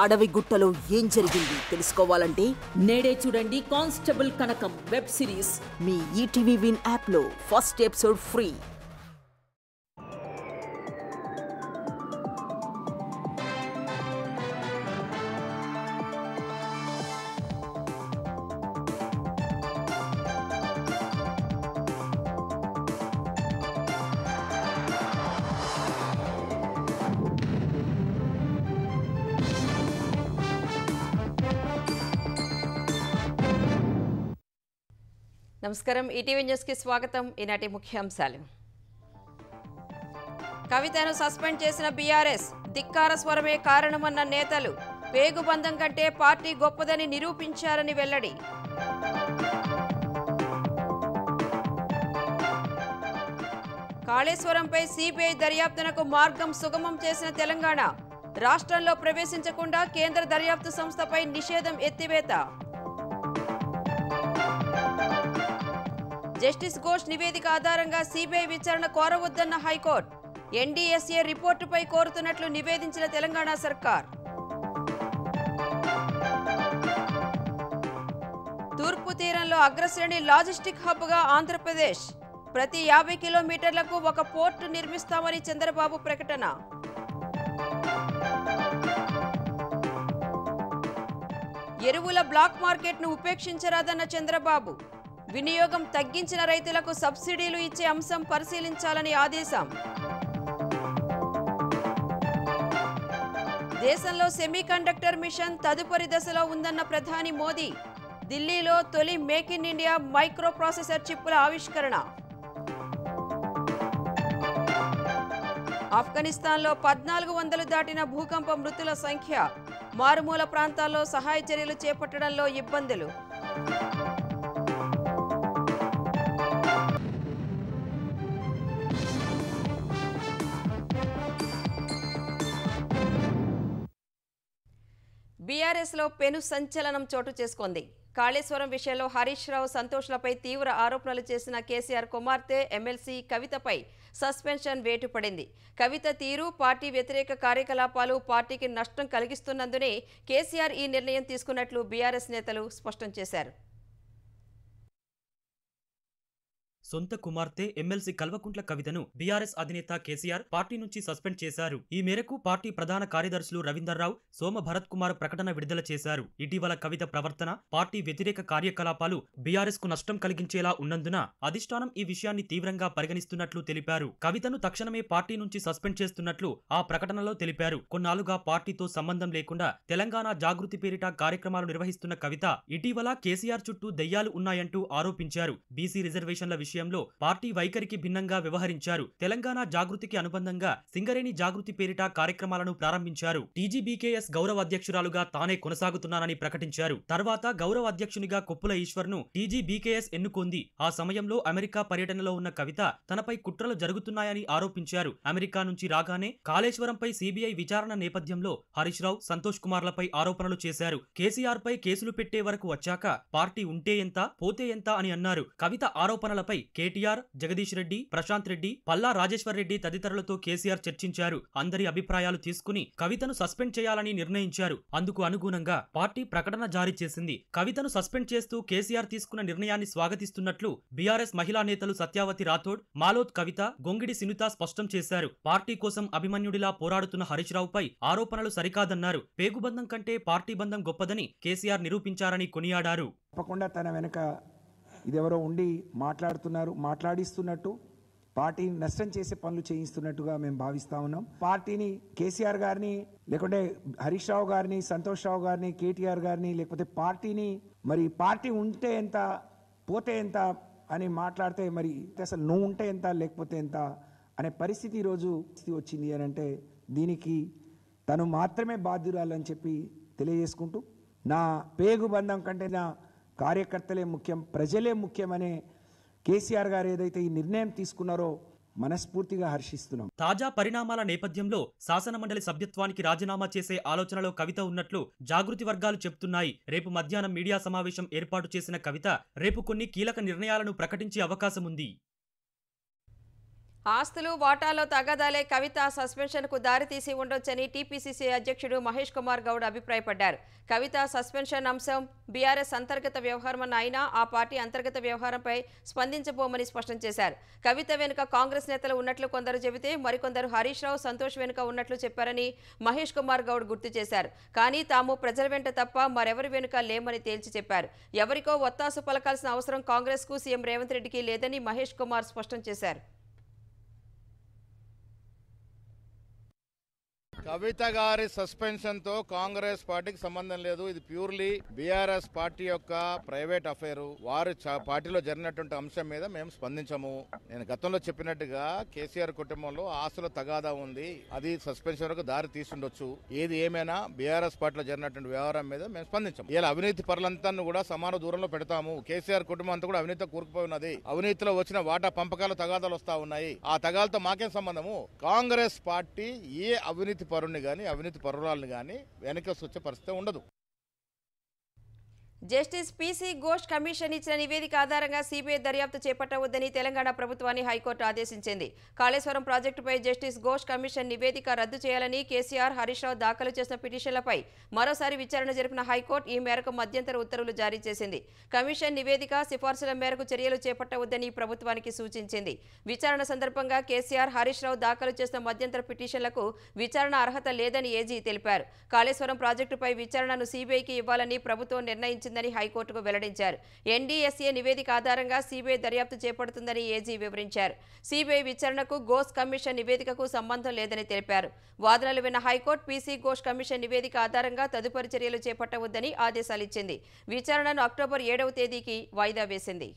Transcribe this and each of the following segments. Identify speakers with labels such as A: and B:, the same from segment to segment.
A: అడవి గుట్టలో ఏం జరిగింది తెలుసుకోవాలంటే
B: నేడే చూడండి కానిస్టేబుల్ కనకం వెబ్ సిరీస్
A: మీ ఈటీవీ విన్ యాప్లో ఫస్ట్ ఎపిసోడ్ ఫ్రీ.
C: నమస్కారం, ఈటీవీ న్యూస్కి స్వాగతం. ఈనాటి ముఖ్యాంశాలు. కవితను సస్పెండ్ చేసిన బీఆర్ఎస్, ధిక్కార స్వరమే కారణమన్న నేతలు, పేగుబంధం కంటే పార్టీ గొప్పదని నిరూపించారని వెల్లడి. కాళేశ్వరంపై సిబిఐ దర్యాప్తునకు మార్గం సుగమం చేసిన తెలంగాణ, రాష్ట్రంలో ప్రవేశించకుండా కేంద్ర దర్యాప్తు సంస్థపై నిషేధం ఎత్తివేత. జస్టిస్ ఘోష్ నివేదిక ఆధారంగా సిబిఐ విచారణ కోరవద్దన్న హైకోర్టు, ఎన్డీఎస్ఏ రిపోర్టుపై కోరుతున్నట్లు నివేదించిన తెలంగాణ సర్కార్. తూర్పు తీరంలో అగ్రశ్రేణి లాజిస్టిక్ హబ్గా ఆంధ్రప్రదేశ్, ప్రతి 50 కిలోమీటర్లకు ఒక పోర్టు నిర్మిస్తామని చంద్రబాబు ప్రకటన. ఎరువుల బ్లాక్ మార్కెట్ను ఉపేక్షించరాదన్న చంద్రబాబు, వినియోగం తగ్గించిన రైతులకు సబ్సిడీలు ఇచ్చే అంశం పరిశీలించాలని ఆదేశం. దేశంలో సెమీకండక్టర్ మిషన్ తదుపరి దశలో ఉందన్న ప్రధాని మోదీ, ఢిల్లీలో తొలి make in India microprocessor చిప్పుల ఆవిష్కరణ. ఆఫ్ఘనిస్తాన్లో 1400 దాటిన భూకంప మృతుల సంఖ్య, మారుమూల ప్రాంతాల్లో సహాయ చర్యలు చేపట్టడంలో ఇబ్బందులు. బీఆర్ఎస్లో పెను సంచలనం చోటు చేసుకుంది. కాళేశ్వరం విషయంలో హరీష్ రావు, సంతోష్లపై తీవ్ర ఆరోపణలు చేసిన కేసీఆర్ కుమార్తె ఎమ్మెల్సీ కవితపై సస్పెన్షన్ వేటు పడింది. కవిత తీరు, పార్టీ వ్యతిరేక కార్యకలాపాలు పార్టీకి నష్టం కలిగిస్తున్నందునే కేసీఆర్ ఈ నిర్ణయం తీసుకున్నట్లు బీఆర్ఎస్ నేతలు స్పష్టం చేశారు.
D: సొంత కుమార్తె ఎమ్మెల్సీ కల్వకుంట్ల కవితను బీఆర్ఎస్ అధినేత కేసీఆర్ పార్టీ నుంచి సస్పెండ్ చేశారు. ఈ మేరకు పార్టీ ప్రధాన కార్యదర్శులు రవీందర్రావు, సోమ భరత్ కుమార్ ప్రకటన విడుదల చేశారు. ఇటీవల కవిత ప్రవర్తన, పార్టీ వ్యతిరేక కార్యకలాపాలు బీఆర్ఎస్ కు నష్టం కలిగించేలా ఉన్నందున అధిష్టానం ఈ విషయాన్ని తీవ్రంగా పరిగణిస్తున్నట్లు తెలిపారు. కవితను తక్షణమే పార్టీ నుంచి సస్పెండ్ చేస్తున్నట్లు ఆ ప్రకటనలో తెలిపారు. కొన్నాళ్లుగా పార్టీతో సంబంధం లేకుండా తెలంగాణ జాగృతి పేరిట కార్యక్రమాలు నిర్వహిస్తున్న కవిత ఇటీవల కేసీఆర్ చుట్టూ దెయ్యాలు ఉన్నాయంటూ ఆరోపించారు. బీసీ రిజర్వేషన్ల విషయంలో పార్టీ వైఖరికి భిన్నంగా వ్యవహరించారు. తెలంగాణ జాగృతికి అనుబంధంగా సింగరేణి జాగృతి పేరిట కార్యక్రమాలను ప్రారంభించారు. టీజీబీకేఎస్ గౌరవ అధ్యక్షురాలుగా తానే కొనసాగుతున్నానని ప్రకటించారు. తర్వాత గౌరవ అధ్యక్షునిగా కొప్పుల ఈశ్వర్ ను టీజీబీకేఎస్ ఎన్నుకుంది. ఆ సమయంలో అమెరికా పర్యటనలో ఉన్న కవిత తనపై కుట్రలు జరుగుతున్నాయని ఆరోపించారు. అమెరికా నుంచి రాగానే కాళేశ్వరంపై సిబిఐ విచారణ నేపథ్యంలో హరీష్ రావు, సంతోష్ కుమార్లపై ఆరోపణలు చేశారు. కేసీఆర్ పై కేసులు పెట్టే వరకు వచ్చాక పార్టీ ఉంటే ఎంత, పోతే ఎంత అని అన్నారు. కవిత ఆరోపణలపై కేటీఆర్, జగదీష్ రెడ్డి, ప్రశాంత్ రెడ్డి, పల్లా రాజేశ్వర్ రెడ్డి తదితరులతో కేసీఆర్ చర్చించారు. అందరి అభిప్రాయాలు తీసుకుని కవితను సస్పెండ్ చేయాలని నిర్ణయించారు. అందుకు అనుగుణంగా పార్టీ ప్రకటన జారీ చేసింది. కవితను సస్పెండ్ చేస్తూ కేసీఆర్ తీసుకున్న నిర్ణయాన్ని స్వాగతిస్తున్నట్లు బీఆర్ఎస్ మహిళా నేతలు సత్యావతి రాథోడ్, మాలోత్ కవిత, గొంగిడి సునీత స్పష్టం చేశారు. పార్టీ కోసం అభిమన్యుడిలా పోరాడుతున్న హరీష్ రావుపై ఆరోపణలు సరికాదన్నారు. పేగుబంధం కంటే పార్టీ బంధం గొప్పదని కేసీఆర్ నిరూపించారని కొనియాడారు.
E: తప్పకుండా తన వెనక ఇదెవరో ఉండి మాట్లాడిస్తున్నట్టు, పార్టీని నష్టం చేసే పనులు చేయిస్తున్నట్టుగా మేము భావిస్తా ఉన్నాం. పార్టీని, కేసీఆర్ గారిని, లేకుంటే హరీష్ రావు గారిని, సంతోష్ రావు గారిని, కేటీఆర్ గారిని, లేకపోతే పార్టీని, మరి పార్టీ ఉంటే ఎంత, పోతే ఎంత అని మాట్లాడితే మరి అసలు నువ్వు ఉంటే ఎంత, లేకపోతే ఎంత అనే పరిస్థితి ఈరోజు వచ్చింది అని అంటే దీనికి తను మాత్రమే బాధ్యురాలని చెప్పి తెలియజేసుకుంటూ, నా పేగు బంధం కంటే నా కార్యకర్తలే ముఖ్యం, ప్రజలే ముఖ్యమనే కేసీఆర్ గారు ఏదైతే ఈ నిర్ణయం తీసుకున్నారో మనస్ఫూర్తిగా హర్షిస్తున్నాం.
D: తాజా పరిణామాల నేపథ్యంలో శాసనమండలి సభ్యత్వానికి రాజీనామా చేసే ఆలోచనలో కవిత ఉన్నట్లు జాగృతి వర్గాలు చెప్తున్నాయి. రేపు మధ్యాహ్నం మీడియా సమావేశం ఏర్పాటు చేసిన కవిత రేపు కొన్ని కీలక నిర్ణయాలను ప్రకటించే అవకాశం ఉంది.
C: ఆస్తులు వాటాలో తగాదాలే కవిత సస్పెన్షన్కు దారితీసి ఉండొచ్చని టీపీసీసీ అధ్యక్షుడు మహేష్ కుమార్ గౌడ్ అభిప్రాయపడ్డారు. కవిత సస్పెన్షన్ అంశం బీఆర్ఎస్ అంతర్గత వ్యవహారమన్న అయినా ఆ పార్టీ అంతర్గత వ్యవహారంపై స్పందించబోమని స్పష్టం చేశారు. కవిత వెనుక కాంగ్రెస్ నేతలు ఉన్నట్లు కొందరు చెబితే మరికొందరు హరీష్ రావు, సంతోష్ వెనుక ఉన్నట్లు చెప్పారని మహేష్ కుమార్ గౌడ్ గుర్తు చేశారు. కానీ తాము ప్రజల వెంట తప్ప మరెవరి వెనుక లేమని తేల్చి చెప్పారు. ఎవరికో ఒత్తాసు పలకాల్సిన అవసరం కాంగ్రెస్కు, సీఎం రేవంత్ రెడ్డికి లేదని మహేష్ కుమార్ స్పష్టం చేశారు.
F: కవిత గారి సస్పెన్షన్ తో కాంగ్రెస్ పార్టీకి సంబంధం లేదు. ఇది ప్యూర్లీ బీఆర్ఎస్ పార్టీ యొక్క ప్రైవేట్ అఫైర్. వారు పార్టీలో జరిగినటువంటి అంశం మీద మేము స్పందించము. నేను గతంలో చెప్పినట్టుగా కేసీఆర్ కుటుంబంలో ఆస్తుల తగాదా ఉంది, అది సస్పెన్షన్ వరకు దారి తీసుండొచ్చు. ఏది ఏమైనా బీఆర్ఎస్ పార్టీలో జరిగినటువంటి వ్యవహారం మీద మేము స్పందించాము. ఇలా అవినీతి పరులంతా కూడా సమాన దూరంలో పెడతాము. కేసీఆర్ కుటుంబం అంతా కూడా అవినీతితో కూరుకుపోయి ఉన్నది. అవినీతిలో వచ్చిన వాటా పంపకాల తగాదాలు వస్తా ఉన్నాయి. ఆ తగాదాలతో మాకేం సంబంధము? కాంగ్రెస్ పార్టీ ఏ అవినీతి పరుణ్ణి గాని అవినీతి పరురాలని గాని వెనక వచ్చే పరిస్థితి ఉండదు.
C: జస్టిస్ పీసీ ఘోష్ కమిషన్ ఇచ్చిన నివేదిక ఆధారంగా సీబీఐ దర్యాప్తు చేపట్టవద్దని తెలంగాణ ప్రభుత్వాన్ని హైకోర్టు ఆదేశించింది. కాళేశ్వరం ప్రాజెక్టుపై జస్టిస్ ఘోష్ కమిషన్ నివేదిక రద్దు చేయాలని కేసీఆర్, హరీష్ రావు దాఖలు చేసిన పిటిషన్లపై మరోసారి విచారణ జరిపిన హైకోర్టు ఈ మేరకు మధ్యంతర ఉత్తర్వులు జారీ చేసింది. కమిషన్ నివేదిక సిఫార్సుల మేరకు చర్యలు చేపట్టవద్దని ప్రభుత్వానికి సూచించింది. విచారణ సందర్భంగా కేసీఆర్, హరీష్ రావు దాఖలు చేసిన మధ్యంతర పిటిషన్లకు విచారణ అర్హత లేదని ఏజీ తెలిపారు. కాళేశ్వరం ప్రాజెక్టుపై విచారణను సీబీఐకి ఇవ్వాలని ప్రభుత్వం నిర్ణయించింది హైకోర్టుకు వెల్లడించారు. ఎన్డీఎస్ఏ నివేదిక ఆధారంగా సీబీఐ దర్యాప్తు చేపడుతుందని ఏజీ వివరించారు. సీబీఐ విచారణకు ఘోష్ కమిషన్ నివేదికకు సంబంధం లేదని తెలిపారు. వాదనలు విన్న హైకోర్టు పీసీ ఘోష్ కమిషన్ నివేదిక ఆధారంగా తదుపరి చర్యలు చేపట్టవద్దని ఆదేశాలిచ్చింది. విచారణను అక్టోబర్ 7వ తేదీకి వాయిదా వేసింది.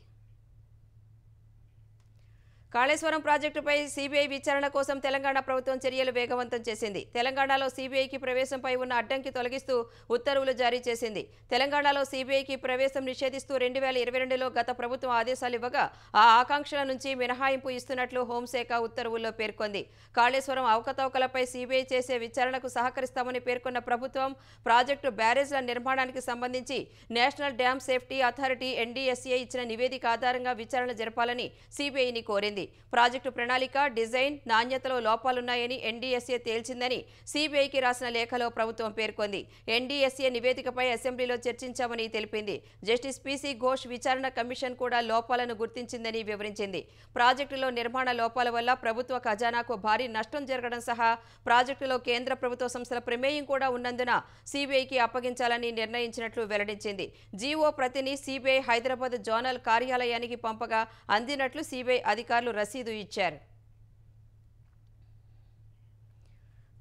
C: కాళేశ్వరం ప్రాజెక్టుపై సీబీఐ విచారణ కోసం తెలంగాణ ప్రభుత్వం చర్యలు వేగవంతం చేసింది. తెలంగాణలో సీబీఐకి ప్రవేశంపై ఉన్న అడ్డంకి తొలగిస్తూ ఉత్తర్వులు జారీ చేసింది. తెలంగాణలో సీబీఐకి ప్రవేశం నిషేధిస్తూ 2022లో గత ప్రభుత్వం ఆదేశాలు ఇవ్వగా ఆ ఆకాంక్షల నుంచి మినహాయింపు ఇస్తున్నట్లు హోంశాఖ ఉత్తర్వుల్లో పేర్కొంది. కాళేశ్వరం అవకతవకలపై సీబీఐ చేసే విచారణకు సహకరిస్తామని పేర్కొన్న ప్రభుత్వం ప్రాజెక్టు బ్యారేజ్ల నిర్మాణానికి సంబంధించి national dam safety authority NDSA ఇచ్చిన నివేదిక ఆధారంగా విచారణ జరపాలని సీబీఐని కోరింది. ప్రాజెక్టు ప్రణాళిక, డిజైన్, నాణ్యతలో లోపాలున్నాయని ఎన్డీఎస్ఏ తేల్చిందని సీబీఐకి రాసిన లేఖలో ప్రభుత్వం పేర్కొంది. ఎన్డీఎస్ఏ నివేదికపై అసెంబ్లీలో చర్చించామని తెలిపింది. జస్టిస్ పీసీ ఘోష్ విచారణ కమిషన్ కూడా లోపాలను గుర్తించిందని వివరించింది. ప్రాజెక్టులో నిర్మాణ లోపాల వల్ల ప్రభుత్వ ఖజానాకు భారీ నష్టం జరగడం సహా ప్రాజెక్టులో కేంద్ర ప్రభుత్వ సంస్థల ప్రమేయం కూడా ఉన్నందున సీబీఐకి అప్పగించాలని నిర్ణయించినట్లు వెల్లడించింది. జీఓ ప్రతిని సీబీఐ హైదరాబాద్ జోనల్ కార్యాలయానికి పంపగా అందినట్లు సీబీఐ అధికారులు రసీదు ఇచ్చారు.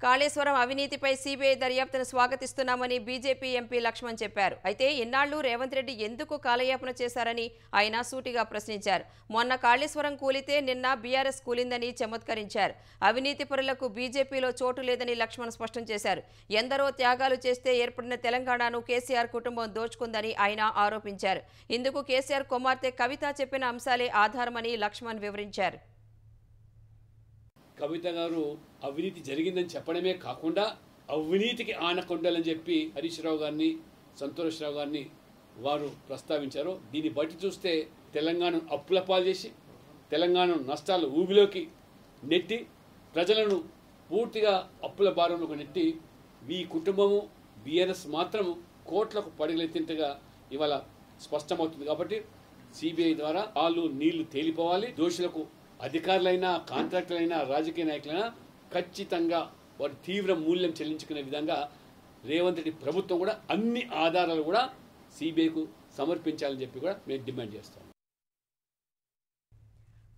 C: కాళేశ్వరం అవినీతిపై సీబీఐ దర్యాప్తును స్వాగతిస్తున్నామని బీజేపీ ఎంపీ లక్ష్మణ్ చెప్పారు. అయితే ఇన్నాళ్లు రేవంత్ రెడ్డి ఎందుకు కాలయాపన చేశారని ఆయన సూటిగా ప్రశ్నించారు. మొన్న కాళేశ్వరం కూలితే నిన్న బీఆర్ఎస్ కూలిందని చమత్కరించారు. అవినీతి పరులకు బీజేపీలో చోటు లేదని లక్ష్మణ్ స్పష్టం చేశారు. ఎందరో త్యాగాలు చేస్తే ఏర్పడిన తెలంగాణను కేసీఆర్ కుటుంబం దోచుకుందని ఆయన ఆరోపించారు. ఇందుకు కేసీఆర్ కుమార్తె కవిత చెప్పిన అంశాలే ఆధారమని లక్ష్మణ్ వివరించారు.
G: కవిత గారు అవినీతి జరిగిందని చెప్పడమే కాకుండా అవినీతికి ఆనకొండాలని చెప్పి హరీష్ రావు గారిని, సంతోష్ రావు గారిని వారు ప్రస్తావించారు. దీన్ని బట్టి చూస్తే తెలంగాణను అప్పులపాలు చేసి తెలంగాణ నష్టాలు ఊబిలోకి నెట్టి ప్రజలను పూర్తిగా అప్పుల భారంలోకి నెట్టి ఈ కుటుంబము బీఆర్ఎస్ మాత్రము కోట్లకు పడగలెత్తినట్టుగా ఇవాళ స్పష్టమవుతుంది. కాబట్టి సిబిఐ ద్వారా వాళ్ళు నీళ్లు తేలిపోవాలి. దోషులకు అధికారులైనా, కాంట్రాక్టర్లైనా, రాజకీయ నాయకులైనా ఖచ్చితంగా వారి తీవ్ర మూల్యం చెల్లించుకునే విధంగా రేవంత్ రెడ్డి ప్రభుత్వం కూడా అన్ని ఆధారాలు కూడా సిబిఐకు సమర్పించాలని చెప్పి కూడా మేము డిమాండ్ చేస్తాం.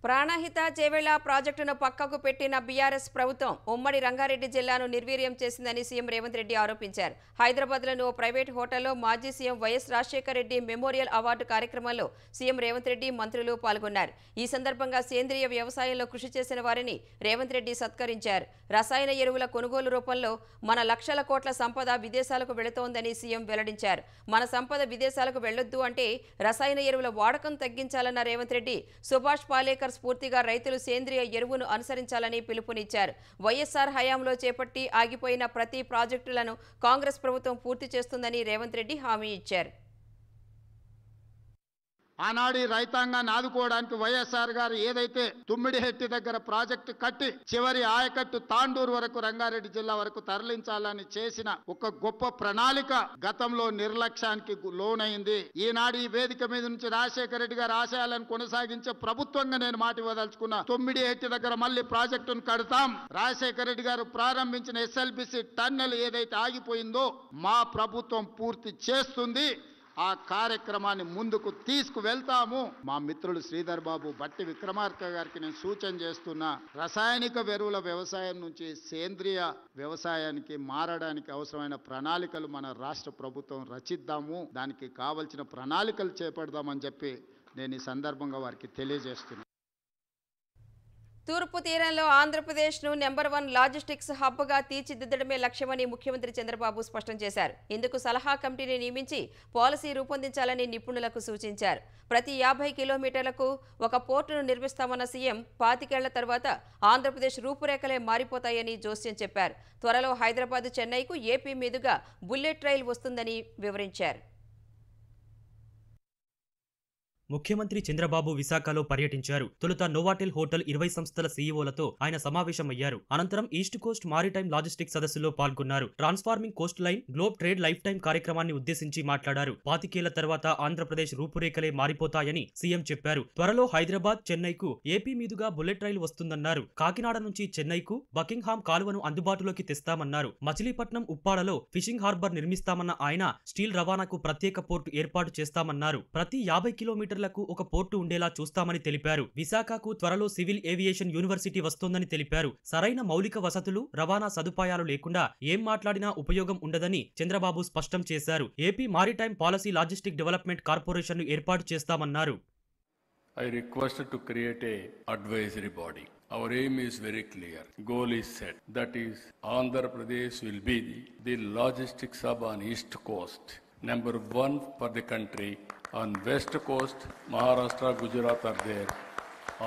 C: ప్రాణహిత చేవెళ్ల ప్రాజెక్టును పక్కకు పెట్టిన బీఆర్ఎస్ ప్రభుత్వం ఉమ్మడి రంగారెడ్డి జిల్లాను నిర్వీర్యం చేసిందని సీఎం రేవంత్ రెడ్డి ఆరోపించారు. హైదరాబాద్లోని ఓ ప్రైవేట్ హోటల్లో మాజీ CM YS Rajasekhara Reddy memorial award కార్యక్రమంలో సీఎం రేవంత్ రెడ్డి, మంత్రులు పాల్గొన్నారు. ఈ సందర్భంగా సేంద్రియ వ్యవసాయంలో కృషి చేసిన వారిని రేవంత్ రెడ్డి సత్కరించారు. రసాయన ఎరువుల కొనుగోలు రూపంలో మన లక్షల కోట్ల సంపద విదేశాలకు వెళుతోందని సీఎం వెల్లడించారు. మన సంపద విదేశాలకు వెళ్లొద్దు అంటే రసాయన ఎరువుల వాడకం తగ్గించాలన్న రేవంత్ రెడ్డి సుభాష్ పాలేకర్ స్ఫూర్తిగా రైతులు సేంద్రియ ఎరువును అనుసరించాలని పిలుపునిచ్చారు. వైఎస్ఆర్ హయాంలో చేపట్టి ఆగిపోయిన ప్రతి ప్రాజెక్టులను కాంగ్రెస్ ప్రభుత్వం పూర్తి చేస్తుందని రేవంత్ రెడ్డి హామీ ఇచ్చారు.
H: ఆనాడు రైతాంగాన్ని ఆదుకోవడానికి వైఎస్ఆర్ గారు ఏదైతే తుమ్మిడిహెట్టి దగ్గర ప్రాజెక్టు కట్టి చివరి ఆయకట్టు తాండూరు వరకు రంగారెడ్డి జిల్లా వరకు తరలించాలని చేసిన ఒక గొప్ప ప్రణాళిక గతంలో నిర్లక్ష్యానికి లోనైంది. ఈనాడు ఈ వేదిక మీద నుంచి రాజశేఖర రెడ్డి గారి ఆశయాలను కొనసాగించే ప్రభుత్వంగా నేను మాట ఇవ్వదలుచుకున్నా. తుమ్మిడిహెట్టి దగ్గర మళ్ళీ ప్రాజెక్టును కడతాం. రాజశేఖర రెడ్డి గారు ప్రారంభించిన ఎస్ఎల్బిసి టన్నెల్ ఏదైతే ఆగిపోయిందో మా ప్రభుత్వం పూర్తి చేస్తుంది. ఆ కార్యక్రమాన్ని ముందుకు తీసుకువెళ్తాము. మా మిత్రులు శ్రీధర్ బాబు, బట్టి విక్రమార్క గారికి నేను సూచన చేస్తున్నా, రసాయనిక ఎరువుల వ్యవసాయం నుంచి సేంద్రియ వ్యవసాయానికి మారడానికి అవసరమైన ప్రణాళికలు మన రాష్ట్ర ప్రభుత్వం రచిద్దాము. దానికి కావలసిన ప్రణాళికలు చేపడదామని చెప్పి నేను ఈ సందర్భంగా వారికి తెలియజేస్తున్నాను.
C: తూర్పు తీరంలో ఆంధ్రప్రదేశ్ను నెంబర్ 1 లాజిస్టిక్స్ హబ్గా తీర్చిదిద్దడమే లక్ష్యమని ముఖ్యమంత్రి చంద్రబాబు స్పష్టం చేశారు. ఇందుకు సలహా కమిటీని నియమించి పాలసీ రూపొందించాలని నిపుణులకు సూచించారు. ప్రతి 50 కిలోమీటర్లకు ఒక పోర్టును నిర్మిస్తామన్న సీఎం 25 ఏళ్ల తర్వాత ఆంధ్రప్రదేశ్ రూపురేఖలే మారిపోతాయని జోస్యం చెప్పారు. త్వరలో హైదరాబాద్, చెన్నైకు ఏపీ మీదుగా బుల్లెట్ రైల్ వస్తుందని వివరించారు.
D: ముఖ్యమంత్రి చంద్రబాబు విశాఖలో పర్యటించారు. తొలుత నోవాటెల్ హోటల్ 20 సంస్థల సీఈఓలతో ఆయన సమావేశమయ్యారు. అనంతరం ఈస్ట్ కోస్ట్ మారిటైమ్ లాజిస్టిక్స్ సదస్సులో పాల్గొన్నారు. Transforming Coast line globe trade life time కార్యక్రమాన్ని ఉద్దేశించి మాట్లాడారు. 25 ఏళ్ల తర్వాత ఆంధ్రప్రదేశ్ రూపురేఖలే మారిపోతాయని సీఎం చెప్పారు. త్వరలో హైదరాబాద్, చెన్నైకు ఏపీ మీదుగా బుల్లెట్ రైలు వస్తుందన్నారు. కాకినాడ నుంచి చెన్నైకు బకింగ్హామ్ కాలువను అందుబాటులోకి తెస్తామన్నారు. మచిలీపట్నం, ఉప్పాడలో ఫిషింగ్ హార్బర్ నిర్మిస్తామన్న ఆయన స్టీల్ రవాణాకు ప్రత్యేక పోర్టు ఏర్పాటు చేస్తామన్నారు. ప్రతి 50 కిలోమీటర్లకు ఒక పోర్టు ఉండేలా చూస్తామని తెలిపారు. విశాఖకు త్వరలో సివిల్ ఏవియేషన్ యూనివర్సిటీ వస్తోందని తెలిపారు. సరైన మౌలిక వసతులు, రవాణా సదుపాయాలు లేకుండా ఏం మాట్లాడినా ఉపయోగం ఉండదని చంద్రబాబు స్పష్టం చేశారు. AP maritime policy logistic development corporation ను ఏర్పాటు చేస్తామన్నారు.
I: I requested to create a advisory body. Our aim is very clear. Goal is set. That is, Andhra Pradesh will be the logistics hub on East Coast. Number 1 for the country. On West Coast, Maharashtra, Gujarat are there.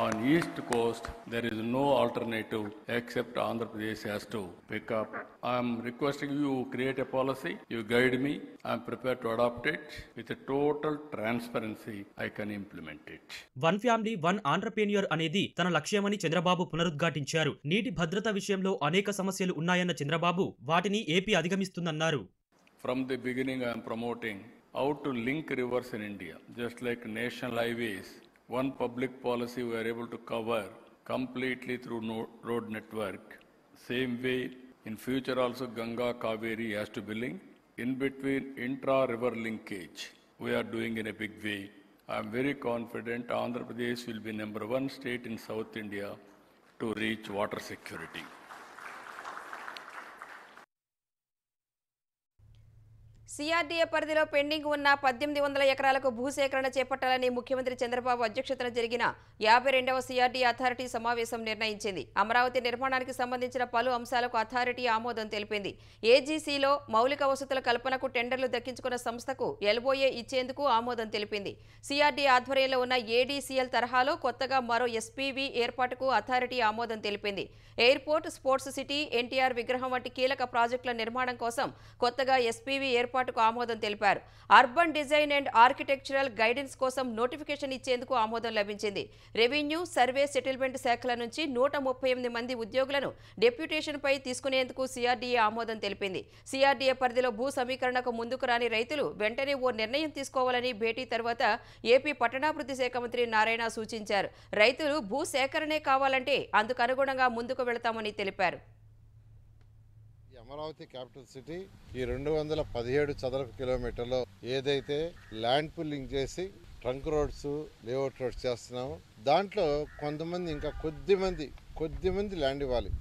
I: On East Coast, there is no alternative except Andhra Pradesh has to pick up. I am requesting you create a policy, you guide me, I am prepared to adopt it. With a total transparency, I can implement it.
D: One family one entrepreneur అనేది తన లక్ష్యమని చంద్రబాబు పునరుద్ఘాటించారు. నీటి భద్రత విషయంలో అనేక సమస్యలు ఉన్నాయన్న చంద్రబాబు వాటిని AP అధిగమిస్తుందన్నారు.
I: From the beginning, I am promoting how to link rivers in India, just like national highways. One public policy we are able to cover completely through road network. Same way, in future also Ganga Kaveri has to be linked. In between intra-river linkage, we are doing in a big way. I am very confident Andhra Pradesh will be number 1 state in South India to reach water security.
C: CRDA పరిధిలో pending ఉన్న 1800 ఎకరాలకు భూసేకరణ చేపట్టాలని ముఖ్యమంత్రి చంద్రబాబు అధ్యక్షతన జరిగిన 52వ CRDA authority సమావేశం నిర్ణయించింది. అమరావతి నిర్మాణానికి సంబంధించిన పలు అంశాలకు అథారిటీ ఆమోదం తెలిపింది. ఏజీసీలో మౌలిక వసతుల కల్పనకు టెండర్లు దక్కించుకున్న సంస్థకు ఎల్ఓఏ ఇచ్చేందుకు ఆమోదం తెలిపింది. సిఆర్డీఏ ఆధ్వర్యంలో ఉన్న ఏడీసీఎల్ తరహాలో కొత్తగా మరో ఎస్పీవీ ఏర్పాటుకు అథారిటీ ఆమోదం తెలిపింది. ఎయిర్పోర్ట్, స్పోర్ట్స్ సిటీ, ఎన్టీఆర్ విగ్రహం వంటి కీలక ప్రాజెక్టుల నిర్మాణం కోసం కొత్తగా ఎస్పీవీ ఏర్పాటుకు ఆమోదం తెలిపారు. Urban design and architectural guidance కోసం నోటిఫికేషన్ ఇచ్చేందుకు ఆమోదం లభించింది. రెవెన్యూ, సర్వే, సెటిల్మెంట్ శాఖల నుంచి 138 మంది ఉద్యోగులను డెప్యూటేషన్పై తీసుకునేందుకు సిఆర్డీఏ ఆమోదం తెలిపింది. సిఆర్డీఏ పరిధిలో భూ సమీకరణకు ముందుకు రాని రైతులు వెంటనే ఓ నిర్ణయం తీసుకోవాలని భేటీ తర్వాత ఏపీ పట్టణాభివృద్ధి శాఖ మంత్రి నారాయణ సూచించారు. రైతులు భూ సేకరణే కావాలంటే అందుకు అనుగుణంగా ముందుకు వెళతామని తెలిపారు.
J: అమరావతి క్యాపిటల్ సిటీ ఈ 217 చదరపు కిలోమీటర్లో ఏదైతే ల్యాండ్ పుల్లింగ్ చేసి ట్రంక్ రోడ్స్, లేఅవుట్ రోడ్స్ చేస్తున్నామో దాంట్లో కొంతమంది ఇంకా కొద్దిమంది ల్యాండ్ ఇవ్వాలి.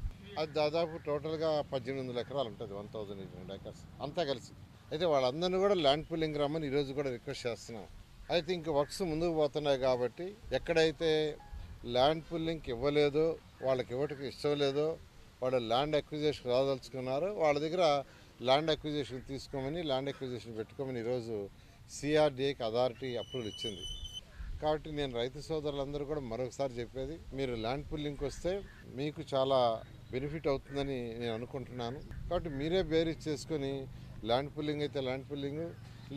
J: అది దాదాపు టోటల్గా 1800 ఎకరాలు ఉంటుంది, 1800 ఎకర్స్ అంతా కలిసి. అయితే వాళ్ళందరినీ కూడా ల్యాండ్ పుల్లింగ్ రమ్మని ఈరోజు కూడా రిక్వెస్ట్ చేస్తున్నాం. అయితే ఇంక వర్క్స్ ముందుకు పోతున్నాయి కాబట్టి ఎక్కడైతే ల్యాండ్ పుల్లింగ్కి ఇవ్వలేదో, వాళ్ళకి ఇవ్వటం ఇష్టం లేదో, వాళ్ళు ల్యాండ్ అక్విజిషన్ రాదలుచుకున్నారు, వాళ్ళ దగ్గర ల్యాండ్ అక్విజిషన్ తీసుకోమని, ల్యాండ్ అక్విజిషన్ పెట్టుకోమని ఈరోజు సిఆర్డీఏకి అథారిటీ అప్రూవల్ ఇచ్చింది. కాబట్టి నేను రైతు సోదరులందరూ కూడా మరొకసారి చెప్పేది, మీరు ల్యాండ్ పుల్లింగ్కి వస్తే మీకు చాలా బెనిఫిట్ అవుతుందని నేను అనుకుంటున్నాను. కాబట్టి మీరే బేరీజ్ చేసుకొని ల్యాండ్ పుల్లింగ్ అయితే ల్యాండ్ పుల్లింగ్,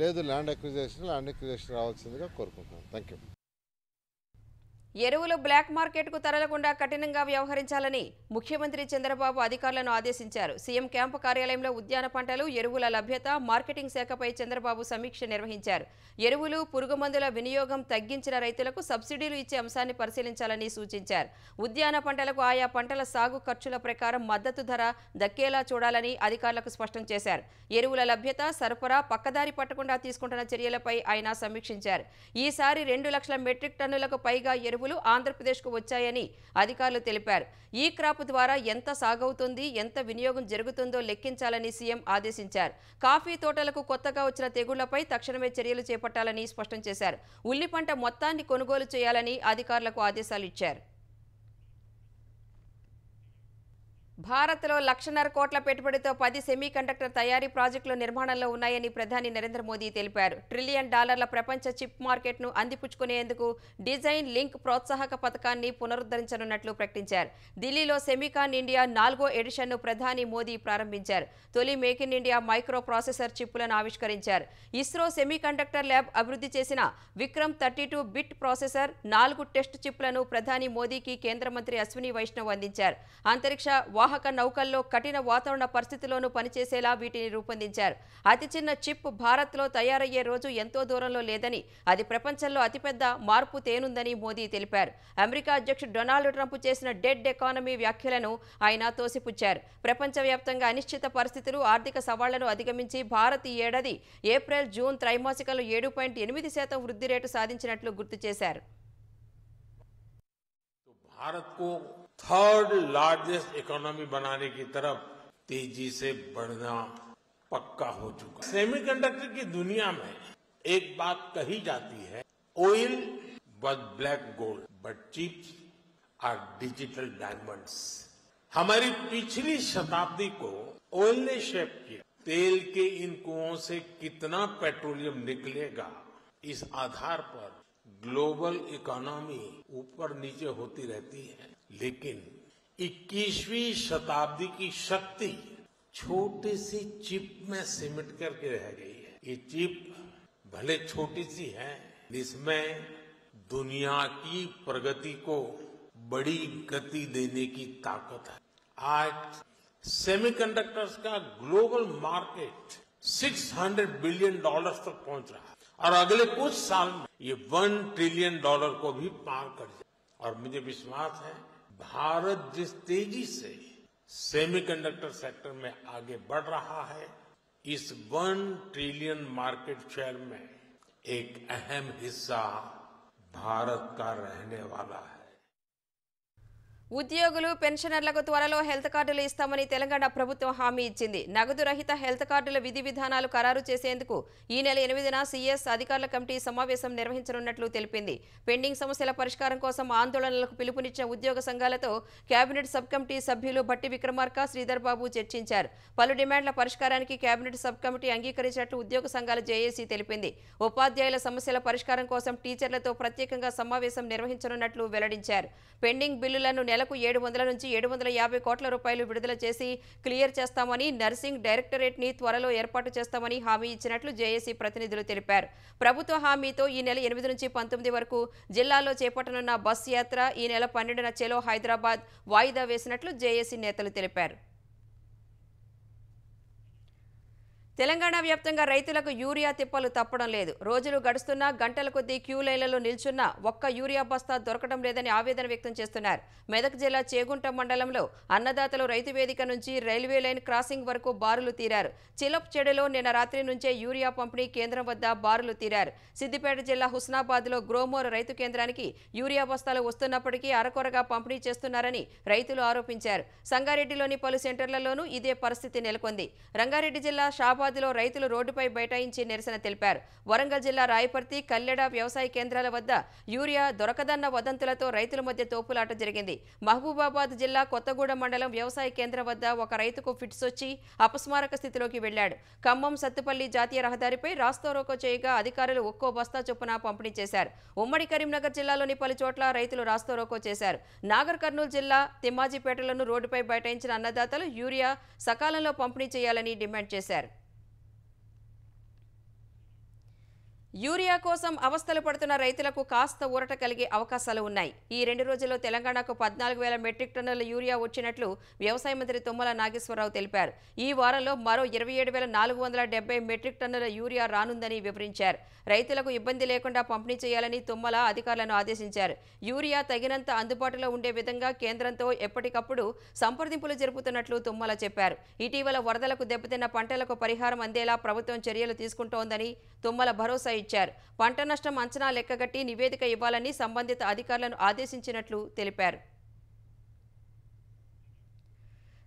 J: లేదు ల్యాండ్ అక్విజిషన్ రావాల్సిందిగా కోరుకుంటున్నాను. Thank you.
C: ఎరువులు బ్లాక్ మార్కెట్కు తరలకుండా కఠినంగా వ్యవహరించాలని ముఖ్యమంత్రి చంద్రబాబు అధికారులను ఆదేశించారు. సీఎం క్యాంపు కార్యాలయంలో ఉద్యాన పంటలు, ఎరువుల లభ్యత, మార్కెటింగ్ శాఖపై చంద్రబాబు సమీక్ష నిర్వహించారు. ఎరువులు, పురుగుమందుల వినియోగం తగ్గించిన రైతులకు సబ్సిడీలు ఇచ్చే అంశాన్ని పరిశీలించాలని సూచించారు. ఉద్యాన పంటలకు ఆయా పంటల సాగు ఖర్చుల ప్రకారం మద్దతు ధర దక్కేలా చూడాలని అధికారులకు స్పష్టం చేశారు. ఎరువుల లభ్యత, సరఫరా పక్కదారి పట్టకుండా తీసుకుంటున్న చర్యలపై ఆయన సమీక్షించారు. ఈసారి 2 లక్షల మెట్రిక్ టన్నులకు పైగా ఎరువులు ఆంధ్రప్రదేశ్కు వచ్చాయని అధికారులు తెలిపారు. ఈ క్రాప్ ద్వారా ఎంత సాగవుతుంది, ఎంత వినియోగం జరుగుతుందో లెక్కించాలని సీఎం ఆదేశించారు. కాఫీ తోటలకు కొత్తగా వచ్చిన తెగుళ్లపై తక్షణమే చర్యలు చేపట్టాలని స్పష్టం చేశారు. ఉల్లి పంట మొత్తాన్ని కొనుగోలు చేయాలని అధికారులకు ఆదేశాలు ఇచ్చారు. భారత్లో 1,50,000 కోట్ల పెట్టుబడితో 10 సెమీకండక్టర్ తయారీ ప్రాజెక్టులు నిర్మాణంలో ఉన్నాయని ప్రధాని నరేంద్ర మోదీ తెలిపారు. $1 ట్రిలియన్ ప్రపంచ చిప్ మార్కెట్ను అందిపుచ్చుకునేందుకు డిజైన్ లింక్ ప్రోత్సాహక పథకాన్ని పునరుద్ధరించనున్నట్లు ప్రకటించారు. ఢిల్లీలో సెమీకాన్ ఇండియా 4వ ఎడిషన్ను ప్రధాని మోదీ ప్రారంభించారు. తొలి make in India microprocessor చిప్పులను ఆవిష్కరించారు. ఇస్రో సెమీకండక్టర్ ల్యాబ్ అభివృద్ధి చేసిన విక్రమ్ 32 బిట్ ప్రాసెసర్, 4 టెస్ట్ చిప్లను ప్రధాని మోదీకి కేంద్ర మంత్రి అశ్విని వైష్ణవ్ అందించారు. అంతరిక్ష వాహక నౌకల్లో కఠిన వాతావరణ పరిస్థితుల్లోనూ పనిచేసేలా వీటిని రూపొందించారు. అతి చిన్న చిప్ భారత్లో తయారయ్యే రోజు ఎంతో దూరంలో లేదని, అది ప్రపంచంలో అతిపెద్ద మార్పు తేనుందని మోదీ తెలిపారు. అమెరికా అధ్యక్షుడు డొనాల్డ్ ట్రంప్ చేసిన డెడ్ ఎకానమీ వ్యాఖ్యలను ఆయన తోసిపుచ్చారు. ప్రపంచవ్యాప్తంగా అనిశ్చిత పరిస్థితులు, ఆర్థిక సవాళ్లను అధిగమించి భారత్ ఈ ఏడాది ఏప్రిల్, జూన్ త్రైమాసికంలో 7.8% వృద్ధి రేటు సాధించినట్లు గుర్తు చేశారు.
K: भारत को 3rd लार्जेस्ट इकोनॉमी बनाने की तरफ तेजी से बढ़ना पक्का हो चुका है। सेमीकंडक्टर की दुनिया में एक बात कही जाती है, oil was black gold but chips are digital diamonds. हमारी पिछली शताब्दी को ऑयल ने शेप किया। तेल के इन कुओं से कितना पेट्रोलियम निकलेगा, इस आधार पर ग्लोबल इकोनॉमी ऊपर नीचे होती रहती है, लेकिन 21वीं शताब्दी की शक्ति छोटी सी चिप में सिमट करके रह गई है। ये चिप भले छोटी सी है, इसमें दुनिया की प्रगति को बड़ी गति देने की ताकत है। आज सेमीकंडक्टर्स का ग्लोबल मार्केट $600 बिलियन तक पहुंच रहा है और अगले कुछ साल में ये $1 ट्रिलियन को भी पार कर जाए। और मुझे विश्वास है भारत जिस तेजी से सेमीकंडक्टर सेक्टर में आगे बढ़ रहा है, इस $1 ट्रिलियन मार्केट शेयर में एक अहम हिस्सा भारत का रहने वाला है।
C: ఉద్యోగులు, పెన్షనర్లకు త్వరలో హెల్త్ కార్డులు ఇస్తామని తెలంగాణ ప్రభుత్వం హామీ ఇచ్చింది. నగదు రహిత హెల్త్ కార్డుల విధి విధానాలు ఖరారు చేసేందుకు ఈ నెల 8న సీఎస్ అధికారుల కమిటీ సమావేశం నిర్వహించనున్నట్లు తెలిపింది. పెండింగ్ సమస్యల పరిష్కారం కోసం ఆందోళనలకు పిలుపునిచ్చిన ఉద్యోగ సంఘాలతో కేబినెట్ సబ్ కమిటీ సభ్యులు భట్టి విక్రమార్క, శ్రీధర్ బాబు చర్చించారు. పలు డిమాండ్ల పరిష్కారానికి కేబినెట్ సబ్ కమిటీ అంగీకరించినట్లు ఉద్యోగ సంఘాల జేఏసీ తెలిపింది. ఉపాధ్యాయుల సమస్యల పరిష్కారం కోసం టీచర్లతో ప్రత్యేకంగా సమావేశం నిర్వహించనున్నట్లు వెల్లడించారు. పెండింగ్ బిల్లులను నెలకు 700 నుంచి 750 కోట్ల రూపాయలు విడుదల చేసి క్లియర్ చేస్తామని, నర్సింగ్ డైరెక్టరేట్ ని త్వరలో ఏర్పాటు చేస్తామని హామీ ఇచ్చినట్లు జేఏసీ ప్రతినిధులు తెలిపారు. ప్రభుత్వ హామీతో ఈ నెల 8 నుంచి 19 వరకు జిల్లాలో చేపట్టనున్న బస్ యాత్ర ఈ నెల 12న చెలో హైదరాబాద్ వాయిదా వేసినట్లు జేఏసీ నేతలు తెలిపారు. తెలంగాణ వ్యాప్తంగా రైతులకు యూరియా తిప్పలు తప్పడం లేదు. రోజులు గడుస్తున్నా గంటల కొద్దీ క్యూ లైన్లలో నిల్చున్నా ఒక్క యూరియా బస్తా దొరకడం లేదని ఆవేదన వ్యక్తం చేస్తున్నారు. మెదక్ జిల్లా చేగుంట మండలంలో అన్నదాతలు రైతు వేదిక నుంచి రైల్వే లైన్ క్రాసింగ్ వరకు బారులు తీరారు. చిలప్ చెడులో నిన్న రాత్రి నుంచే యూరియా పంపిణీ కేంద్రం వద్ద బారులు తీరారు. సిద్దిపేట జిల్లా హుస్నాబాద్లో గ్రోమోర్ రైతు కేంద్రానికి యూరియా బస్తాలు వస్తున్నప్పటికీ అరకొరగా పంపిణీ చేస్తున్నారని రైతులు ఆరోపించారు. సంగారెడ్డిలోని పలు సెంటర్లలోనూ ఇదే పరిస్థితి నెలకొంది. రంగారెడ్డి జిల్లా షాబాద్లో రైతులు రోడ్డుపై బైఠాయించి నిరసన తెలిపారు. వరంగల్ జిల్లా రాయపర్తి, కల్లెడ వ్యవసాయ కేంద్రాల వద్ద యూరియా దొరకదన్న వదంతులతో రైతుల మధ్య తోపులాట జరిగింది. మహబూబాబాద్ జిల్లా కొత్తగూడెం మండలం వ్యవసాయ కేంద్రం వద్ద ఒక రైతుకు ఫిట్స్ వచ్చి అపస్మారక స్థితిలోకి వెళ్లాడు. ఖమ్మం సత్తుపల్లి జాతీయ రహదారిపై రాస్తారోకో చేయగా అధికారులు ఒక్కో బస్తా చొప్పున పంపిణీ చేశారు. ఉమ్మడి కరీంనగర్ జిల్లాలోని పలు చోట్ల రైతులు రాస్తారోకో చేశారు. నాగర్ కర్నూలు జిల్లా తిమ్మాజిపేటలోను రోడ్డుపై బైఠాయించిన అన్నదాతలు యూరియా సకాలంలో పంపిణీ చేయాలని డిమాండ్ చేశారు. యూరియా కోసం అవస్థలు పడుతున్న రైతులకు కాస్త ఊరట కలిగే అవకాశాలు ఉన్నాయి. ఈ 2 రోజుల్లో తెలంగాణకు 14,000 మెట్రిక్ టన్నుల యూరియా వచ్చినట్లు వ్యవసాయ మంత్రి తుమ్మల నాగేశ్వరరావు తెలిపారు. ఈ వారంలో మరో 27,470 మెట్రిక్ టన్నుల యూరియా రానుందని వివరించారు. రైతులకు ఇబ్బంది లేకుండా పంపిణీ చేయాలని తుమ్మల అధికారులను ఆదేశించారు. యూరియా తగినంత అందుబాటులో ఉండే విధంగా కేంద్రంతో ఎప్పటికప్పుడు సంప్రదింపులు జరుపుతున్నట్లు తుమ్మల చెప్పారు. ఇటీవల వరదలకు దెబ్బతిన్న పంటలకు పరిహారం అందేలా ప్రభుత్వం చర్యలు తీసుకుంటోందని తుమ్మల భరోసా ఇచ్చారు. పంట నష్టం అంచనా లెక్కగట్టి నివేదిక ఇవ్వాలని సంబంధిత అధికారులను ఆదేశించినట్లు తెలిపారు.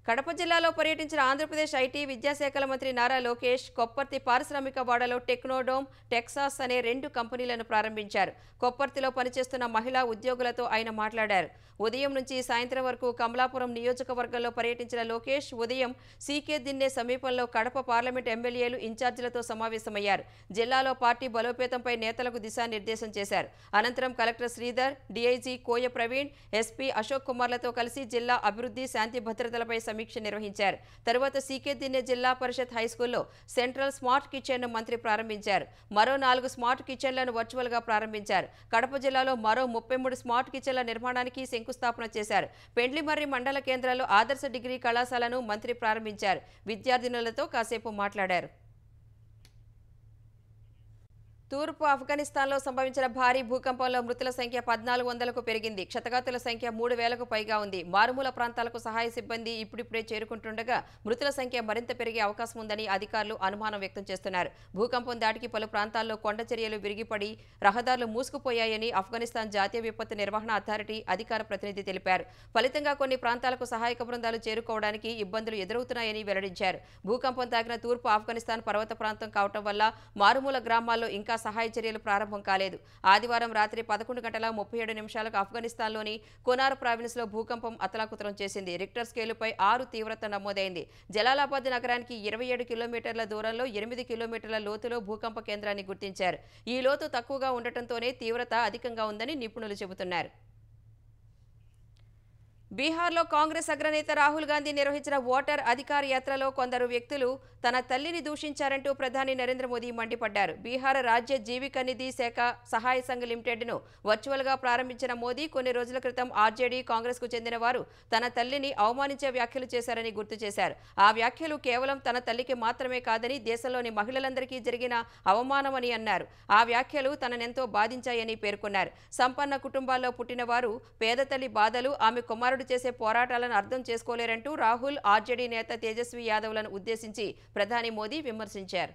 C: కడప జిల్లాలో పర్యటించిన ఆంధ్రప్రదేశ్ ఐటీ విద్యాశాఖల మంత్రి నారా లోకేష్ కొప్పర్తి పారిశ్రామిక వాడలో టెక్నోడోమ్, టెక్సాస్ అనే 2 కంపెనీలను ప్రారంభించారు. కొప్పర్తిలో పనిచేస్తున్న మహిళా ఉద్యోగులతో ఆయన మాట్లాడారు. ఉదయం నుంచి సాయంత్రం వరకు కమలాపురం నియోజకవర్గంలో పర్యటించిన లోకేష్ ఉదయం సీకే దిన్నే సమీపంలో కడప పార్లమెంట్ ఎమ్మెల్యేలు ఇన్ఛార్జీలతో సమావేశమయ్యారు. జిల్లాలో పార్టీ బలోపేతంపై నేతలకు దిశానిర్దేశం చేశారు. అనంతరం కలెక్టర్ శ్రీధర్, డీఐజీ కోయ ప్రవీణ్, ఎస్పీ అశోక్ కుమార్లతో కలిసి జిల్లా అభివృద్ధి, శాంతి భద్రతలపై సమీక్ష నిర్వహించారు. తరువాత సీకే దిన్నే జిల్లా పరిషత్ హైస్కూల్లో సెంట్రల్ స్మార్ట్ కిచెన్ మంత్రి ప్రారంభించారు. మరో 4 స్మార్ట్ కిచెన్లను వర్చువల్ గా ప్రారంభించారు. కడప జిల్లాలో మరో 33 స్మార్ట్ కిచెన్ల నిర్మాణానికి శంకుస్థాపన చేశారు. పెండ్లిమర్రి మండల కేంద్రాల్లో ఆదర్శ డిగ్రీ కళాశాలను మంత్రి ప్రారంభించారు. విద్యార్థినులతో కాసేపు మాట్లాడారు. తూర్పు ఆఫ్ఘనిస్తాన్లో సంభవించిన భారీ భూకంపంలో మృతుల సంఖ్య 1400కు పెరిగింది. క్షతగాతుల సంఖ్య 3000కు పైగా ఉంది. మారుమూల ప్రాంతాలకు సహాయ సిబ్బంది ఇప్పుడిప్పుడే చేరుకుంటుండగా మృతుల సంఖ్య మరింత పెరిగే అవకాశం ఉందని అధికారులు అనుమానం వ్యక్తం చేస్తున్నారు. భూకంపం దాటికి పలు ప్రాంతాల్లో కొండ చర్యలు విరిగిపడి రహదారులు మూసుకుపోయాయని ఆఫ్ఘనిస్తాన్ జాతీయ విపత్తు నిర్వహణ అథారిటీ అధికార ప్రతినిధి తెలిపారు. ఫలితంగా కొన్ని ప్రాంతాలకు సహాయక బృందాలు చేరుకోవడానికి ఇబ్బందులు ఎదురవుతున్నాయని వెల్లడించారు. భూకంపం తాకిన తూర్పు ఆఫ్ఘనిస్తాన్ పర్వత ప్రాంతం కావటం వల్ల మారుమూల గ్రామాల్లో ఇంకా సహాయ చర్యలు ప్రారంభం కాలేదు. ఆదివారం రాత్రి 11:37 ఆఫ్ఘనిస్తాన్లోని కొనార్ ప్రావిన్స్లో భూకంపం అతలాకుతలం చేసింది. రిక్టర్ స్కేలుపై 6 తీవ్రత నమోదైంది. జలాలాబాద్ నగరానికి 27 కిలోమీటర్ల దూరంలో 8 కిలోమీటర్ల లోతులో భూకంప కేంద్రాన్ని గుర్తించారు. ఈ లోతు తక్కువగా ఉండటంతోనే తీవ్రత అధికంగా ఉందని నిపుణులు చెబుతున్నారు. బీహార్లో కాంగ్రెస్ అగ్రనేత రాహుల్ గాంధీ నిర్వహించిన ఓటర్ అధికార యాత్రలో కొందరు వ్యక్తులు తన తల్లిని దూషించారంటూ ప్రధాని నరేంద్ర మోదీ మండిపడ్డారు. బీహార్ రాజ్య జీవిక నిధి శాఖ సహాయ సంఘ్ లిమిటెడ్ను వర్చువల్గా ప్రారంభించిన మోదీ కొన్ని రోజుల క్రితం ఆర్జేడీ, కాంగ్రెస్కు చెందిన వారు తన తల్లిని అవమానించే వ్యాఖ్యలు చేశారని గుర్తు చేశారు. ఆ వ్యాఖ్యలు కేవలం తన తల్లికి మాత్రమే కాదని దేశంలోని మహిళలందరికీ జరిగిన అవమానమని అన్నారు. ఆ వ్యాఖ్యలు తననెంతో బాధించాయని పేర్కొన్నారు. సంపన్న కుటుంబాల్లో పుట్టిన వారు పేద తల్లి బాధలు, ఆమె కుమారుడు చేసే పోరాటాలను అర్థం చేసుకోలేరంటూ రాహుల్, ఆర్జేడీ నేత తేజస్వి యాదవ్లను ఉద్దేశించి ప్రధాని మోదీ విమర్శించారు.